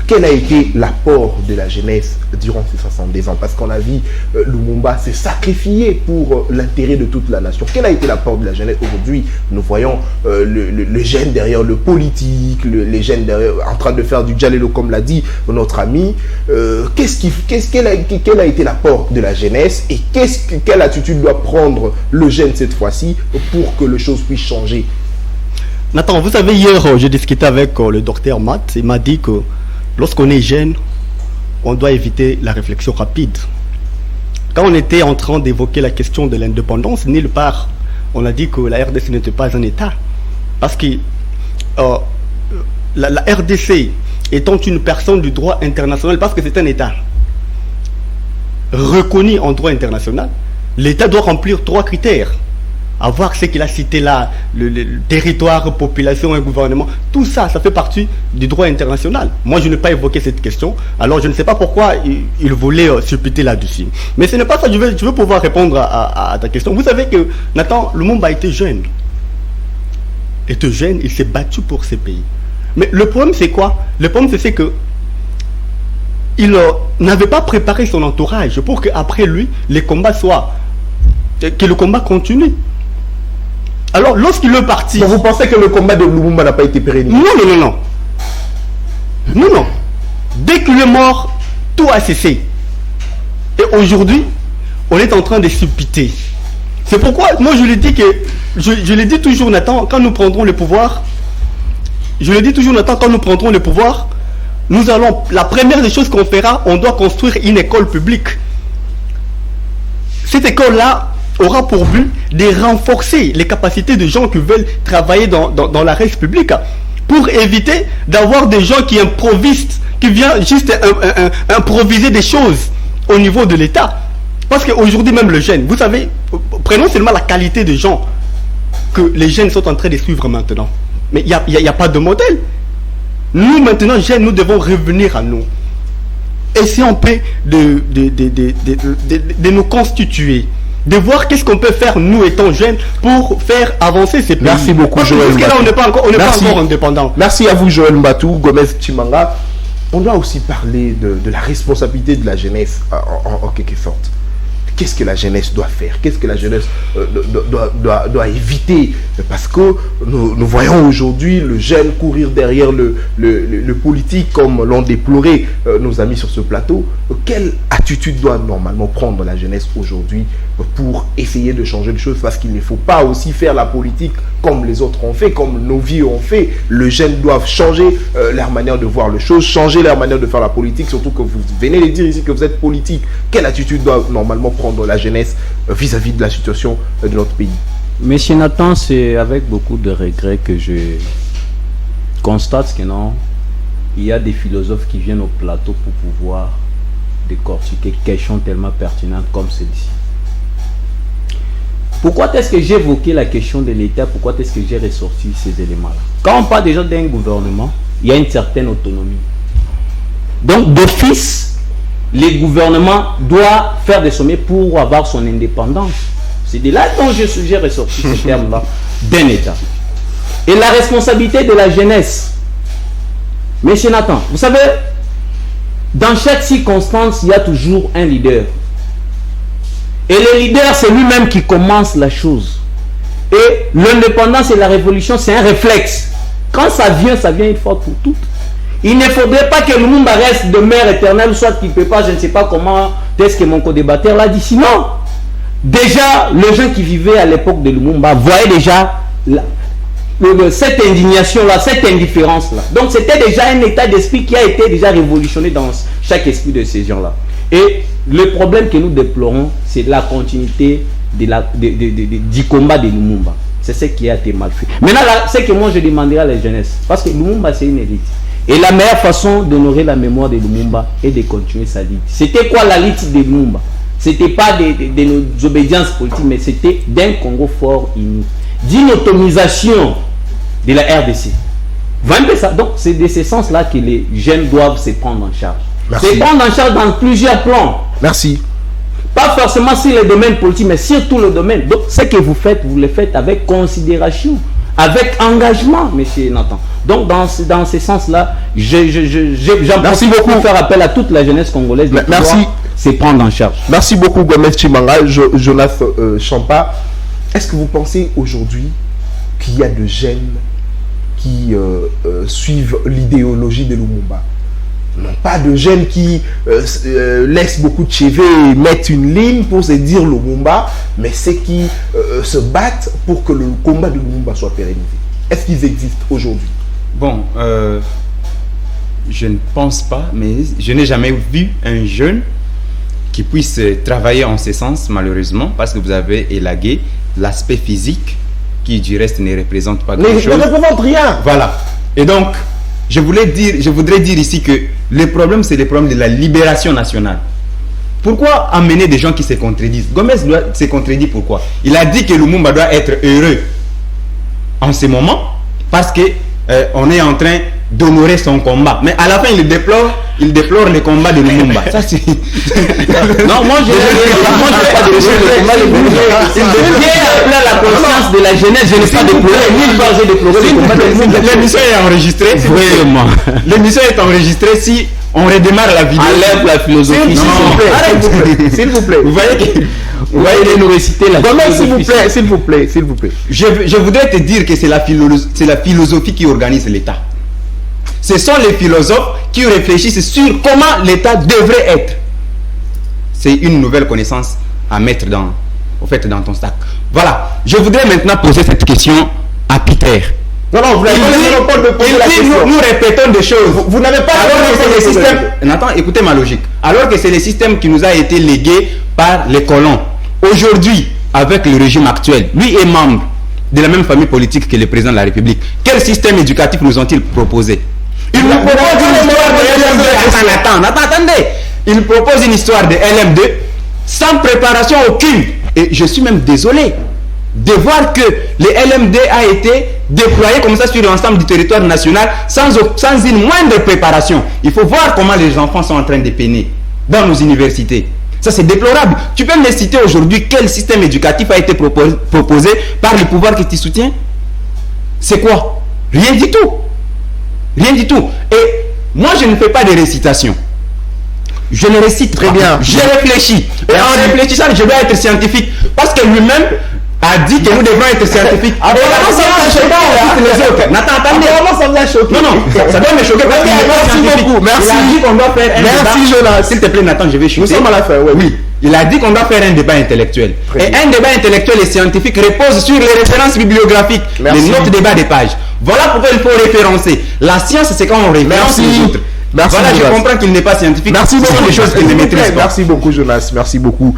quel a été l'apport de la jeunesse durant ces 70 ans? Parce qu'on a vu Lumumba s'est sacrifié pour l'intérêt de toute la nation. Quel a été l'apport de la jeunesse aujourd'hui? Nous voyons le jeune derrière le politique, les jeunes derrière, en train de faire du djalelo, comme l'a dit notre ami. Quel a été l'apport de la jeunesse et quelle attitude doit prendre le jeune cette fois-ci pour que les choses puissent changer? Nathan, vous savez, hier, j'ai discuté avec le docteur Matt. Il m'a dit que lorsqu'on est jeune, on doit éviter la réflexion rapide. Quand on était en train d'évoquer la question de l'indépendance, nulle part, on a dit que la RDC n'était pas un État. Parce que la RDC étant une personne du droit international, parce que c'est un État reconnu en droit international, l'État doit remplir 3 critères. avoir ce qu'il a cité là, le territoire, population et gouvernement, tout ça, ça fait partie du droit international. Moi, je n'ai pas évoqué cette question, alors je ne sais pas pourquoi il voulait suppléter là-dessus. Mais ce n'est pas ça, je veux pouvoir répondre à ta question. Vous savez que Nathan Lumumba était jeune. Il s'est battu pour ce pays. Mais le problème, c'est quoi? Le problème, c'est que il n'avait pas préparé son entourage pour qu'après lui, que le combat continue. Alors, lorsqu'il est parti... Donc, vous pensez que le combat de Lumumba n'a pas été pérennisé? Non. Dès qu'il est mort, tout a cessé. Et aujourd'hui, on est en train de suppiter. C'est pourquoi, moi, je le dis que... Je le dis toujours, Nathan, quand nous prendrons le pouvoir... nous allons... La première des choses qu'on fera, on doit construire une école publique. Cette école-là aura pour but de renforcer les capacités de gens qui veulent travailler dans la reste publique, pour éviter d'avoir des gens qui improvisent, qui viennent juste improviser des choses au niveau de l'État. Parce qu'aujourd'hui même le jeune, vous savez, prenons seulement la qualité des gens que les jeunes sont en train de suivre maintenant. Mais il n'y a pas de modèle. Nous maintenant, jeunes, nous devons revenir à nous. Essayons un peu de nous constituer, de voir qu'est-ce qu'on peut faire, nous étant jeunes, pour faire avancer ces pays. Merci beaucoup, Joël Mbatou. Parce que là, on n'est pas encore indépendant. Merci à vous, Joël Mbatou, Gomez Tshimanga. On doit aussi parler de la responsabilité de la jeunesse, en quelque sorte. Qu'est-ce que la jeunesse doit faire? Qu'est-ce que la jeunesse doit éviter? Parce que nous voyons aujourd'hui le jeune courir derrière le politique, comme l'ont déploré nos amis sur ce plateau. Quelle attitude doit normalement prendre la jeunesse aujourd'hui pour essayer de changer les choses? Parce qu'il ne faut pas aussi faire la politique comme les autres ont fait, comme nos vieux ont fait. Les jeunes doivent changer leur manière de voir les choses, changer leur manière de faire la politique, surtout que vous venez de dire ici que vous êtes politique. Quelle attitude doit normalement prendre la jeunesse vis-à-vis de la situation de notre pays? Monsieur Nathan, c'est avec beaucoup de regrets que je constate que non, il y a des philosophes qui viennent au plateau pour pouvoir décortiquer questions tellement pertinentes comme celle-ci. Pourquoi est-ce que j'ai évoqué la question de l'État? Pourquoi est-ce que j'ai ressorti ces éléments-là? Quand on parle déjà d'un gouvernement, il y a une certaine autonomie. Donc, d'office, les gouvernements doivent faire des sommets pour avoir son indépendance. C'est de là dont j'ai ressorti ce terme-là d'un État. Et la responsabilité de la jeunesse. Monsieur Nathan, vous savez, dans chaque circonstance, il y a toujours un leader. Et le leader, c'est lui-même qui commence la chose. Et l'indépendance et la révolution, c'est un réflexe. Quand ça vient une fois pour toutes. Il ne faudrait pas que Lumumba reste de mère éternelle, soit qu'il ne peut pas, je ne sais pas comment, est-ce que mon co-débatteur l'a dit. Sinon, déjà, les gens qui vivaient à l'époque de Lumumba voyaient déjà cette indignation-là, cette indifférence-là. Donc, c'était déjà un état d'esprit qui a été déjà révolutionné dans chaque esprit de ces gens-là. Et le problème que nous déplorons, c'est la continuité du combat de Lumumba. C'est ce qui a été mal fait. Maintenant, c'est que moi, je demanderai à la jeunesse, parce que Lumumba, c'est une élite. Et la meilleure façon d'honorer la mémoire de Lumumba est de continuer sa lutte. C'était quoi la lutte de Lumumba? C'était pas de nos obédiences politiques, mais c'était d'un Congo fort uni, d'une autonomisation de la RDC. Ça. Donc c'est de ce sens-là que les jeunes doivent se prendre en charge. Merci. Se prendre en charge dans plusieurs plans. Merci. Pas forcément sur les domaines politiques, mais sur tout le domaine. Donc ce que vous faites, vous le faites avec considération, avec engagement, monsieur Nathan. Donc dans ce sens-là, j'en profite beaucoup faire appel à toute la jeunesse congolaise de se prendre en charge. Merci beaucoup Gomez Tshimanga, Jonas Champa. Est-ce que vous pensez aujourd'hui qu'il y a de jeunes qui suivent l'idéologie de Lumumba? Non pas de jeunes qui laissent beaucoup de cheveux et mettent une ligne pour se dire Lumumba, mais ceux qui se battent pour que le combat de Lumumba soit pérennisé. Est-ce qu'ils existent aujourd'hui? Bon, je ne pense pas, mais je n'ai jamais vu un jeune qui puisse travailler en ce sens, malheureusement, parce que vous avez élagué l'aspect physique qui, du reste, ne représente pas grand-chose. Ne représente rien. Voilà. Et donc, je voudrais dire ici que le problème, c'est le problème de la libération nationale. Pourquoi amener des gens qui se contredisent? Gomes se contredit pourquoi? Il a dit que Lumumba doit être heureux en ce moment parce que on est en train d'honorer son combat. Mais à la fin, il déplore le combat de Lumumba. Ça, c'est... Non, moi, je n'ai pas déploré le combat de Lumumba. Il vient appeler la conscience de la jeunesse. Je n'ai pas déploré, ni pas j'ai déploré le combat de Lumumba. L'émission est enregistrée. Vraiment. L'émission est enregistrée si on redémarre la vidéo. Enlève la philosophie. S'il vous plaît. Vous voyez que... Vous voyez nous réciter la philosophie. S'il vous plaît. Je voudrais te dire que c'est la philosophie qui organise l'État. Ce sont les philosophes qui réfléchissent sur comment l'État devrait être. C'est une nouvelle connaissance à mettre dans ton sac. Voilà. Je voudrais maintenant poser cette question à Peter. Non, vous n'avez pas le monopole de poser la question. Nous répétons des choses. Vous n'avez pas alors que c'est le système. Nathan, écoutez ma logique. Alors que c'est le système qui nous a été légué par les colons. Aujourd'hui, avec le régime actuel, lui est membre de la même famille politique que le président de la République. Quel système éducatif nous ont-ils proposé? Il nous propose une histoire de LM2. Attendez. Il propose une histoire de LM2 sans préparation aucune. Et je suis même désolé de voir que le LM2 a été déployé comme ça sur l'ensemble du territoire national sans une moindre préparation. Il faut voir comment les enfants sont en train de peiner dans nos universités. Ça, c'est déplorable. Tu peux me citer aujourd'hui quel système éducatif a été proposé par le pouvoir qui te soutient? C'est quoi? Rien du tout. Rien du tout. Et moi, je ne fais pas de récitation. Je ne récite très bien. Je réfléchis. Et en réfléchissant, je dois être scientifique. Parce que lui-même a dit que nous devons être scientifiques. Apparemment, ça va choquer. Nathan, attendez. Apparemment, ça va choquer. Non, ça doit me choquer. Merci beaucoup. Merci. Il a dit qu'on doit faire un débat. Merci, Jonas. S'il te plaît, Nathan, je vais chuter. Nous sommes à la fin, oui. Il a dit qu'on doit faire un débat intellectuel. Et un débat intellectuel et scientifique repose sur les références bibliographiques, les notes de bas de page. Voilà pourquoi il faut référencer. La science, c'est quand on référence les autres. Merci, voilà, Jonas. Je comprends qu'il n'est pas scientifique. Merci beaucoup. Des choses qu'il ne maîtrise pas. Merci beaucoup, Jonas. Merci beaucoup,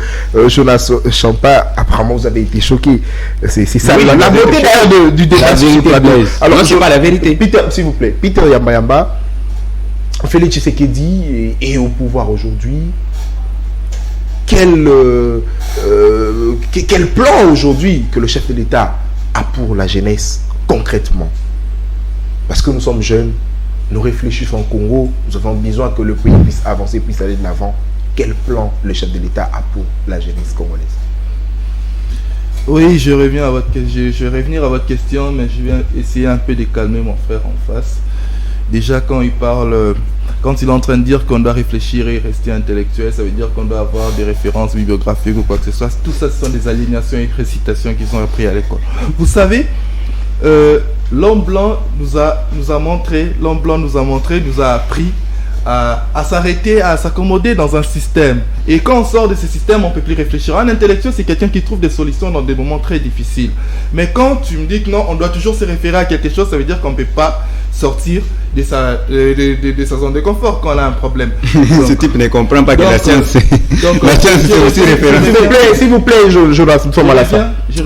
Jonas Champa. Apparemment, vous avez été choqué. C'est ça. Oui, la beauté du débat. Alors, c'est pas la vérité. Peter, s'il vous plaît. Peter Yamba. Félix Tshisekedi est au pouvoir aujourd'hui. Quel plan aujourd'hui que le chef de l'État a pour la jeunesse concrètement? Parce que nous sommes jeunes, nous réfléchissons au Congo, nous avons besoin que le pays puisse avancer, puisse aller de l'avant. Quel plan le chef de l'État a pour la jeunesse congolaise? Oui, je vais revenir à votre question, mais je vais essayer un peu de calmer mon frère en face. Déjà, quand il est en train de dire qu'on doit réfléchir et rester intellectuel, ça veut dire qu'on doit avoir des références bibliographiques ou quoi que ce soit. Tout ça, ce sont des alinéations et récitations qui sont apprises à l'école. Vous savez, l'homme blanc nous a appris à s'arrêter, à s'accommoder dans un système. Et quand on sort de ce système, on ne peut plus réfléchir. Un intellectuel, c'est quelqu'un qui trouve des solutions dans des moments très difficiles. Mais quand tu me dis que non, on doit toujours se référer à quelque chose, ça veut dire qu'on ne peut pas sortir de sa zone de confort quand on a un problème. Ce type ne comprend pas que la science, c'est aussi référence. S'il vous plaît, Jonas, nous sommes à la fin. Je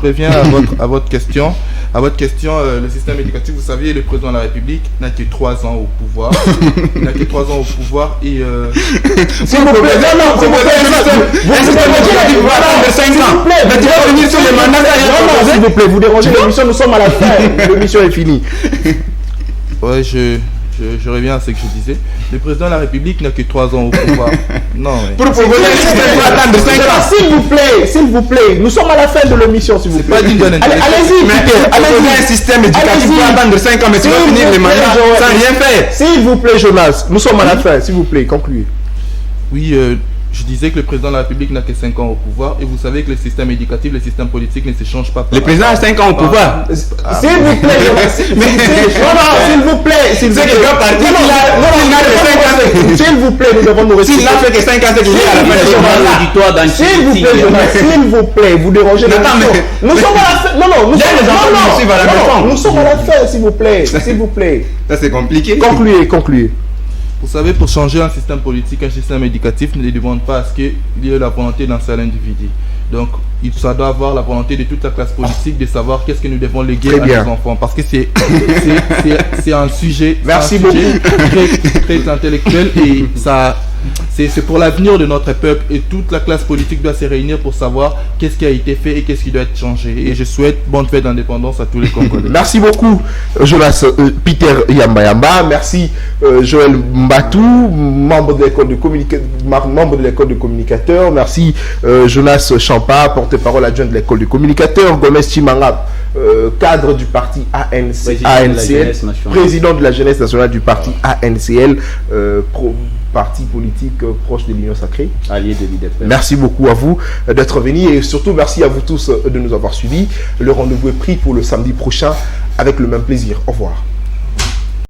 reviens à votre question. Le système éducatif, vous savez, le président de la République n'a que 3 ans au pouvoir. Il n'a que 3 ans au pouvoir et... S'il vous plaît, s'il vous plaît, vous dérangez l'émission, nous sommes à la fin. L'émission est finie. Ouais, je reviens à ce que je disais. Le président de la République n'a que 3 ans au pouvoir. Non, mais... Pour proposer un système pour attendre 5 ans. S'il vous plaît, nous sommes à la fin de l'émission, s'il vous plaît. Allez-y, allez-y, un système éducatif pour attendre 5 ans, mais tu vas finir les mandats sans rien faire. S'il vous plaît, Jonas, nous sommes à la fin, s'il vous plaît, concluez. Oui, je disais que le président de la République n'a que 5 ans au pouvoir et vous savez que le système éducatif, le système politique ne se change pas. Le président a 5 ans au pouvoir. S'il vous plaît, s'il vous plaît, s'il vous plaît, nous devons nous respecter. S'il n'a fait que 5 ans, c'est qu'il est à la fin de son mandat. S'il vous plaît, s'il vous plaît, vous dérangez. Nous sommes à la fin. Non, nous sommes à la fin, s'il vous plaît. S'il vous plaît. Ça, c'est compliqué. Concluez. Vous savez, pour changer un système politique, un système éducatif ne demande pas à ce qu'il y ait la volonté d'un seul individu. Donc, ça doit avoir la volonté de toute la classe politique de savoir qu'est-ce que nous devons léguer à nos enfants. Parce que c'est un sujet, Merci beaucoup. Très intellectuel et ça c'est pour l'avenir de notre peuple et toute la classe politique doit se réunir pour savoir qu'est-ce qui a été fait et qu'est-ce qui doit être changé. Et je souhaite bonne fête d'indépendance à tous les Congolais. Merci beaucoup, Jonas Peter Yamba. Merci, Joël Mbatou, membre de l'école de communicateurs. Merci, Jonas Champa, porte-parole adjoint de l'école de communicateurs. Gomez Chimanga, cadre du parti ANCL, président de la jeunesse nationale du parti ANCL, parti politique proche de l'Union Sacrée. Allié de l'IDPS. Merci beaucoup à vous d'être venus et surtout merci à vous tous de nous avoir suivis. Le rendez-vous est pris pour le samedi prochain avec le même plaisir. Au revoir.